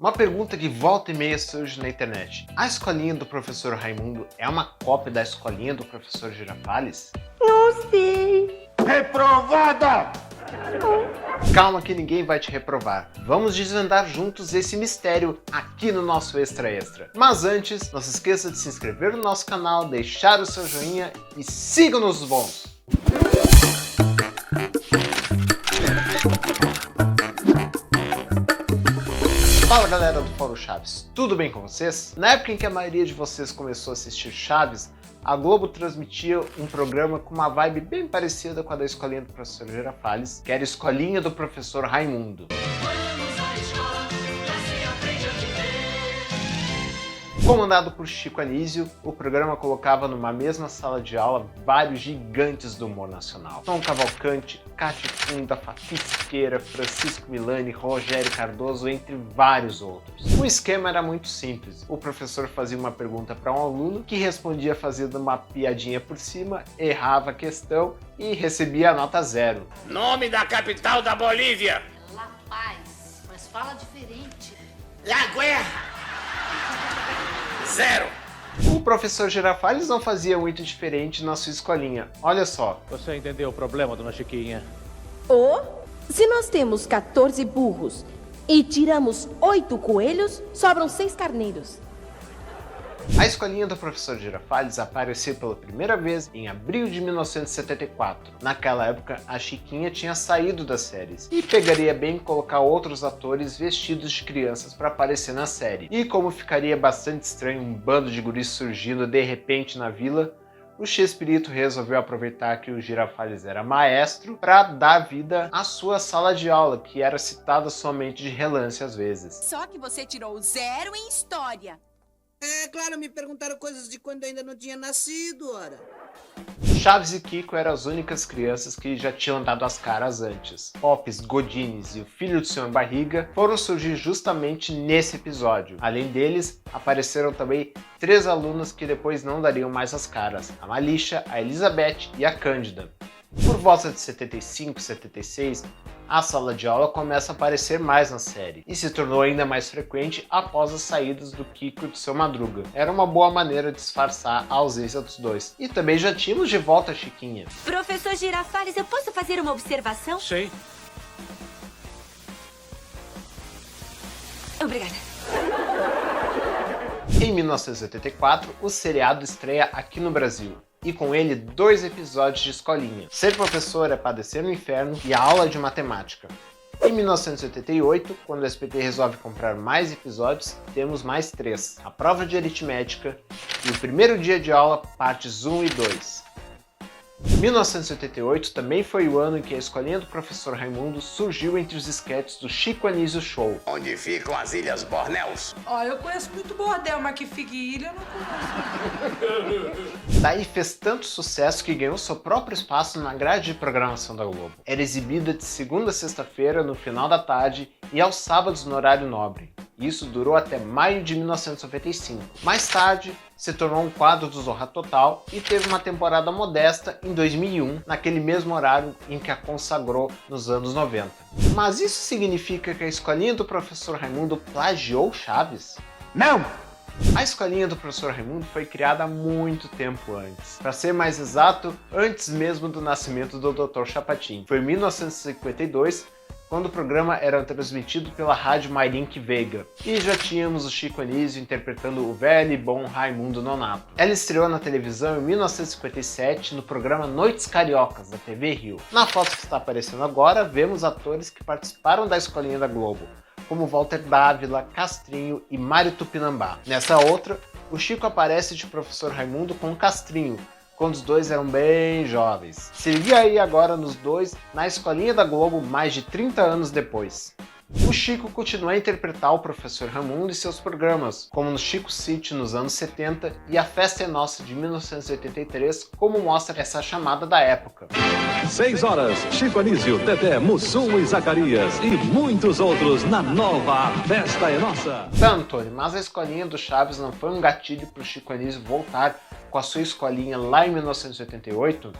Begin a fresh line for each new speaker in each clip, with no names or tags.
Uma pergunta que volta e meia surge na internet. A escolinha do professor Raimundo é uma cópia da escolinha do professor Girafales?
Não sei.
Reprovada!
Calma que ninguém vai te reprovar. Vamos desvendar juntos esse mistério aqui no nosso Extra Extra. Mas antes, não se esqueça de se inscrever no nosso canal, deixar o seu joinha e siga-nos os bons! Fala galera do Fórum Chaves, tudo bem com vocês? Na época em que a maioria de vocês começou a assistir Chaves, a Globo transmitia um programa com uma vibe bem parecida com a da escolinha do professor Girafales, que era a escolinha do professor Raimundo. Comandado por Chico Anísio, o programa colocava numa mesma sala de aula vários gigantes do humor nacional. Tom Cavalcante, Cátia Funda, Fafi Siqueira, Francisco Milani, Rogério Cardoso, entre vários outros. O esquema era muito simples. O professor fazia uma pergunta para um aluno, que respondia fazendo uma piadinha por cima, errava a questão e recebia a nota 0.
Nome da capital da Bolívia!
La Paz, mas fala diferente.
La Guerra! 0.
O professor Girafales não fazia muito diferente na sua escolinha. Olha só.
Você entendeu o problema, dona Chiquinha?
Se nós temos 14 burros e tiramos 8 coelhos, sobram 6 carneiros.
A escolinha do professor Girafales apareceu pela primeira vez em abril de 1974. Naquela época, a Chiquinha tinha saído das séries e pegaria bem colocar outros atores vestidos de crianças para aparecer na série. E como ficaria bastante estranho um bando de guris surgindo de repente na vila, o Chespirito resolveu aproveitar que o Girafales era maestro para dar vida à sua sala de aula, que era citada somente de relance às vezes.
Só que você tirou 0 em história.
É, claro, me perguntaram coisas de quando eu ainda não tinha nascido, ora.
Chaves e Kiko eram as únicas crianças que já tinham dado as caras antes. Pops, Godines e o filho do Sr. Barriga foram surgir justamente nesse episódio. Além deles, apareceram também 3 alunas que depois não dariam mais as caras: a Malixa, a Elizabeth e a Cândida. Por volta de 75 e 76, a sala de aula começa a aparecer mais na série, e se tornou ainda mais frequente após as saídas do Kiko e do Seu Madruga. Era uma boa maneira de disfarçar a ausência dos dois. E também já tínhamos de volta a Chiquinha.
Professor Girafales, eu posso fazer uma observação?
Sim.
Obrigada.
Em 1984, o seriado estreia aqui no Brasil. E com ele 2 episódios de escolinha: Ser Professor é Padecer no Inferno e a Aula de Matemática. Em 1988, quando o SBT resolve comprar mais episódios, temos mais 3: A Prova de Aritmética e O Primeiro Dia de Aula, partes 1 e 2. 1988 também foi o ano em que a escolinha do professor Raimundo surgiu entre os esquetes do Chico Anísio Show.
Onde ficam as Ilhas Bornéus?
Eu conheço muito bordel, mas que fique ilha eu não conheço.
Daí fez tanto sucesso que ganhou seu próprio espaço na grade de programação da Globo. Era exibida de segunda a sexta-feira no final da tarde e aos sábados no horário nobre. Isso durou até maio de 1995. Mais tarde, se tornou um quadro do Zorra Total e teve uma temporada modesta em 2001, naquele mesmo horário em que a consagrou nos anos 90. Mas isso significa que a escolinha do professor Raimundo plagiou Chaves?
Não!
A escolinha do professor Raimundo foi criada há muito tempo antes. Para ser mais exato, antes mesmo do nascimento do Dr. Chapatin. Foi em 1952, quando o programa era transmitido pela rádio Mairink Veiga. E já tínhamos o Chico Anísio interpretando o velho e bom Raimundo Nonato. Ela estreou na televisão em 1957 no programa Noites Cariocas, da TV Rio. Na foto que está aparecendo agora, vemos atores que participaram da escolinha da Globo, como Walter Dávila, Castrinho e Mário Tupinambá. Nessa outra, o Chico aparece de professor Raimundo com o Castrinho, quando os dois eram bem jovens. Se liga aí agora nos dois na escolinha da Globo mais de 30 anos depois. O Chico continua a interpretar o professor Raimundo em seus programas, como no Chico City nos anos 70 e A Festa é Nossa de 1983, como mostra essa chamada da época.
6 horas, Chico Anísio, Teté, Mussum e Zacarias e muitos outros na nova A Festa é Nossa.
Tá, Antônio, mas a escolinha do Chaves não foi um gatilho para o Chico Anísio voltar com a sua escolinha lá em 1988?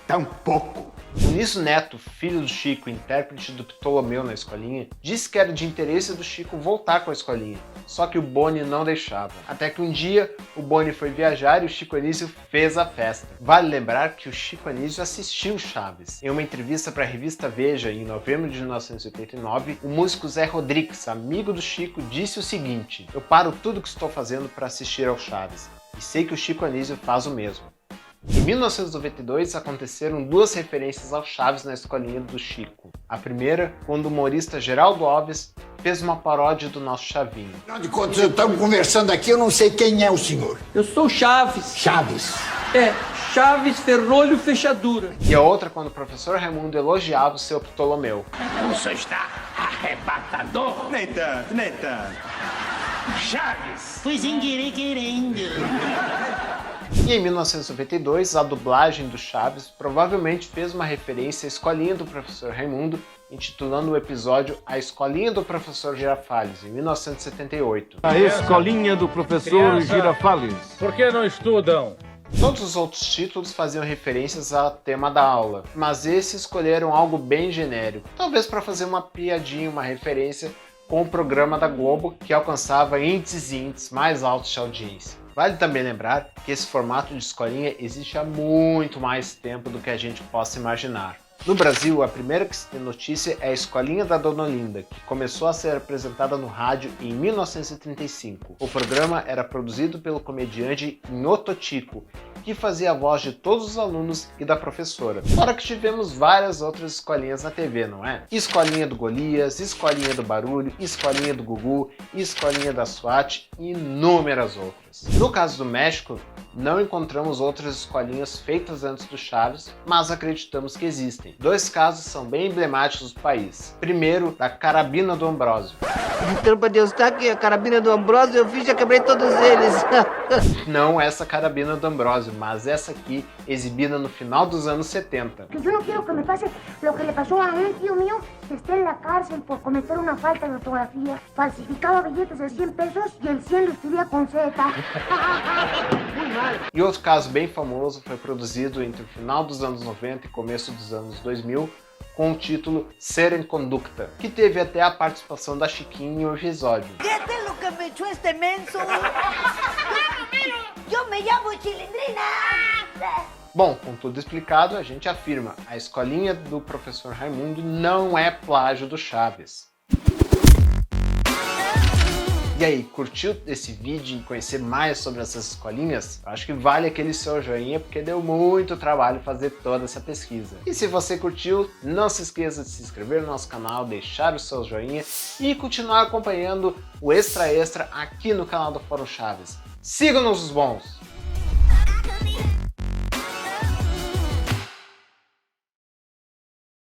Tampouco.
O Niso Neto, filho do Chico, intérprete do Ptolomeu na escolinha, disse que era de interesse do Chico voltar com a escolinha, só que o Boni não deixava. Até que um dia o Boni foi viajar e o Chico Anísio fez a festa. Vale lembrar que o Chico Anísio assistiu Chaves. Em uma entrevista para a revista Veja, em novembro de 1989, o músico Zé Rodrigues, amigo do Chico, disse o seguinte: "Eu paro tudo que estou fazendo para assistir ao Chaves, e sei que o Chico Anísio faz o mesmo." Em 1992, aconteceram duas referências ao Chaves na escolinha do Chico. A primeira, quando o humorista Geraldo Alves fez uma paródia do nosso Chavinho.
Afinal de contas, estamos conversando aqui, eu não sei quem é o senhor.
Eu sou Chaves.
Chaves.
Chaves, ferrolho, fechadura.
E a outra, quando o professor Raimundo elogiava o seu Ptolomeu.
O senhor está arrebatador.
Nem tanto, nem tanto.
Chaves.
Foi sem querer querendo.
E em 1992, a dublagem do Chaves provavelmente fez uma referência à escolinha do professor Raimundo, intitulando o episódio A Escolinha do Professor Girafales, em 1978.
A Escolinha do Professor Girafales. Por que não estudam?
Todos os outros títulos faziam referências ao tema da aula, mas esses escolheram algo bem genérico, talvez para fazer uma piadinha, uma referência com o programa da Globo, que alcançava índices e índices mais altos de audiência. Vale também lembrar que esse formato de escolinha existe há muito mais tempo do que a gente possa imaginar. No Brasil, a primeira que se tem notícia é a Escolinha da Dona Olinda, que começou a ser apresentada no rádio em 1935. O programa era produzido pelo comediante Nhoto Tico, que fazia a voz de todos os alunos e da professora. Fora que tivemos várias outras escolinhas na TV, não é? Escolinha do Golias, Escolinha do Barulho, Escolinha do Gugu, Escolinha da SWAT e inúmeras outras. No caso do México, não encontramos outras escolinhas feitas antes do Chaves, mas acreditamos que existem. Dois casos são bem emblemáticos do país. Primeiro, da Carabina do Ambrósio.
Então, pra Deus, tá aqui a carabina do Ambrósio, eu fiz, já quebrei todos eles.
Não essa Carabina do Ambrósio, mas essa aqui, exibida no final dos anos 70.
Eu não quero que me passe o que le passou a tío mío que está na cárcel por cometer uma falta de ortografia. Falsificava bilhetes de 100 pesos e el 100 lo escrevia com Z.
E outro caso bem famoso foi produzido entre o final dos anos 90 e começo dos anos 2000, com o título Ser en Conducta, que teve até a participação da Chiquinha em um episódio.
¿Qué es lo que me echó este menso? Eu me llamo Chilindrina.
Bom, com tudo explicado, a gente afirma, a escolinha do professor Raimundo não é plágio do Chaves. E aí, curtiu esse vídeo e conhecer mais sobre essas escolinhas? Acho que vale aquele seu joinha, porque deu muito trabalho fazer toda essa pesquisa. E se você curtiu, não se esqueça de se inscrever no nosso canal, deixar o seu joinha e continuar acompanhando o Extra Extra aqui no canal do Fórum Chaves. Sigam-nos os bons!